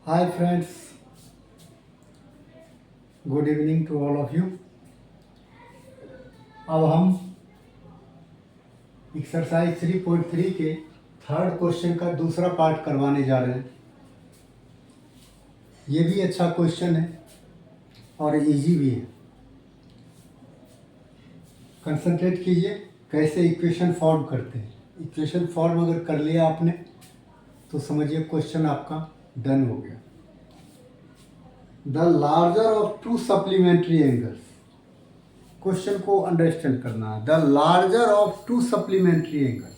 Hi friends, good evening to all of you. अब हम exercise 3.3 के थर्ड क्वेश्चन का दूसरा पार्ट करवाने जा रहे हैं। ये भी अच्छा क्वेश्चन है और इजी भी है। कंसंट्रेट कीजिए कैसे इक्वेशन फॉर्म करते हैं। इक्वेशन फॉर्म अगर कर लिया आपने तो समझिए क्वेश्चन आपका डन हो गया। The larger of to supplementary angles, question को अंडरस्टैंड करना है। The larger of to supplementary angles,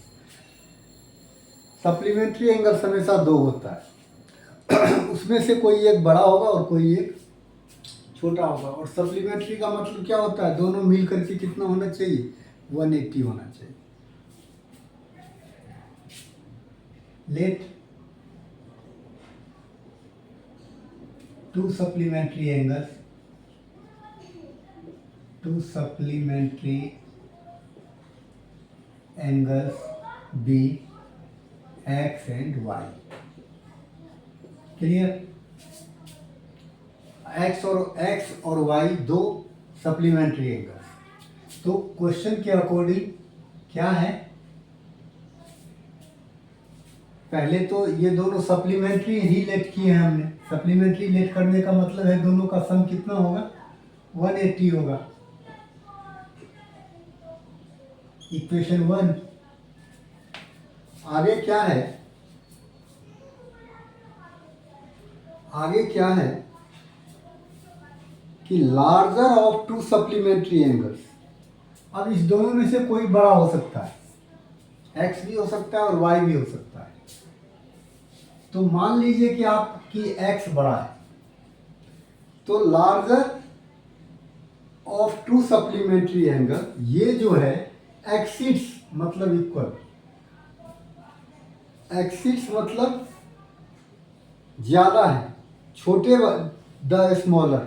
supplementary angles हमेशा दो होता है उसमें से कोई एक बड़ा होगा और कोई एक छोटा होगा। और सप्लीमेंट्री का मतलब क्या होता है, दोनों मिल करके कितना होना चाहिए, 180 होना चाहिए। Let two supplementary angles be x and y। Clear? x और y दो सप्लीमेंट्री एंगल्स। तो क्वेश्चन के अकॉर्डिंग क्या है, पहले तो ये दोनों सप्लीमेंट्री ही लेट किए हैं हमने। सप्लीमेंट्री लेट करने का मतलब है दोनों का सम कितना होगा, 180 होगा। इक्वेशन 1। आगे क्या है, कि larger of to supplementary angles. अब इस दोनों में से कोई बड़ा हो सकता है, x भी हो सकता है और y भी हो सकता है। तो मान लीजिए कि आपकी x बड़ा है, तो larger of to supplementary angle, ये जो है एक्सिस मतलब इक्वल, एक्सिस मतलब ज्यादा है, छोटे द स्मॉलर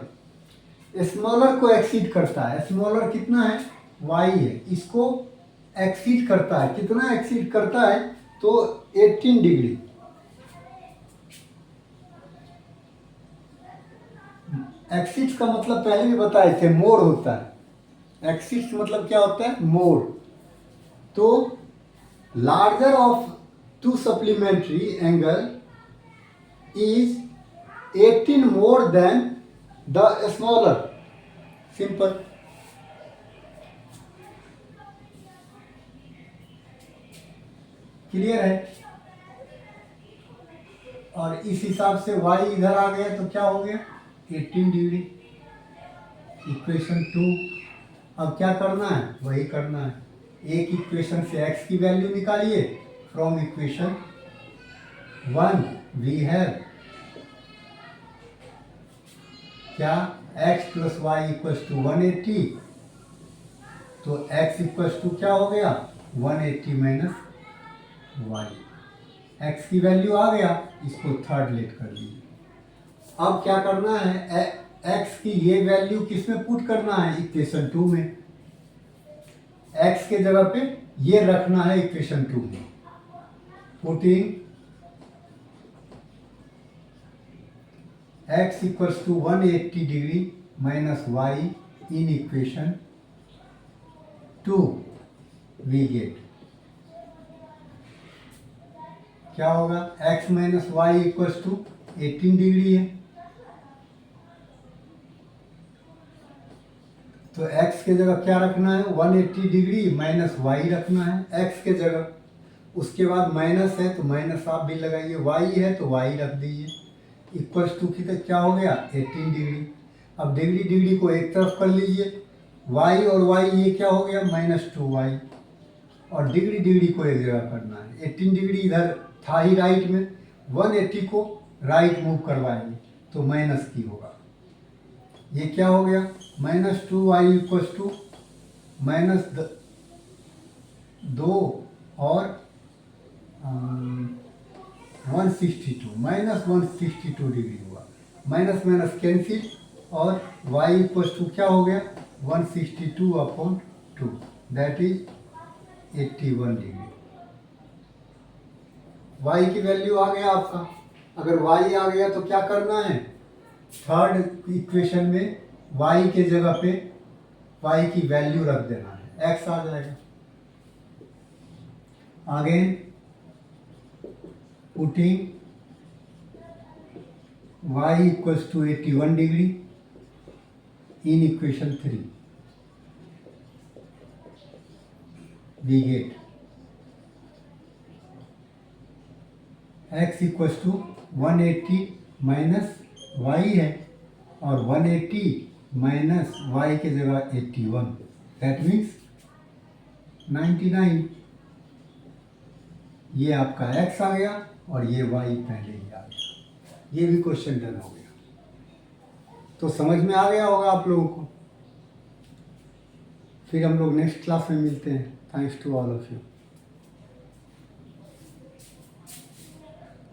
को एक्सीड करता है। स्मॉलर कितना है, y है, इसको एक्सीड करता है। कितना एक्सीड करता है, तो 18 डिग्री। एक्सिस का मतलब पहले भी बताए थे, मोड़ होता है। एक्सिस मतलब क्या होता है, मोड़। तो larger of to supplementary angle is 18 more than the smaller. Simple. Clear है? और इस हिसाब से y इधर आ गया तो क्या हो गया, 18 डिग्री। इक्वेशन 2। अब क्या करना है, वही करना है। एक इक्वेशन से x की वैल्यू निकालिए। फ्रॉम इक्वेशन 1 वी हैव क्या, x plus y equals to 180। तो x इक्वल्स टू क्या हो गया, 180 माइनस वाई। x की वैल्यू आ गया, इसको थर्ड लेट कर लीजिए। अब क्या करना है, x की ये वैल्यू किस में पुट करना है, इक्वेशन 2 में। x के जगह पे ये रखना है इक्वेशन 2 में। Putting x equals to 180 degree minus y in equation 2 we get क्या होगा, x minus y equals to 18 degree है। तो x के जगह क्या रखना है, 180 डिग्री माइनस वाई रखना है x के जगह। उसके बाद माइनस है तो माइनस आप भी लगाइए, y है तो y रख दीजिए। इक्वल्स टू की तक क्या हो गया, 18 डिग्री। अब डिग्री को एक तरफ कर लीजिए, y और y ये क्या हो गया, -2y। और डिग्री को एक जगह करना है। 18 डिग्री इधर था ही राइट में, 180 को राइट मूव करवाएंगे तो माइनस की होगा। ये क्या हो गया, -2y इक्वल्स टू -2 और 162, -162 डिग्री हुआ। माइनस माइनस कैंसिल और y इक्वल्स टू क्या हो गया, 162/2, दैट इज 81 डिग्री। y की वैल्यू आ गया आपका अगर y आ गया तो क्या करना है, थर्ड इक्वेशन में y के जगह पे y की वैल्यू रख देना है, x आ जाएगा। आगे putting y equals to 81 degree in equation 3 we get x equals to 180 minus y है और 180 माइनस y के जगह 81, दैट मीन्स 99। ये आपका x आ गया और ये y पहले ही आ गया। ये भी क्वेश्चन डन हो गया। तो समझ में आ गया होगा आप लोगों को। फिर हम लोग नेक्स्ट क्लास में मिलते हैं। Thanks to all of you.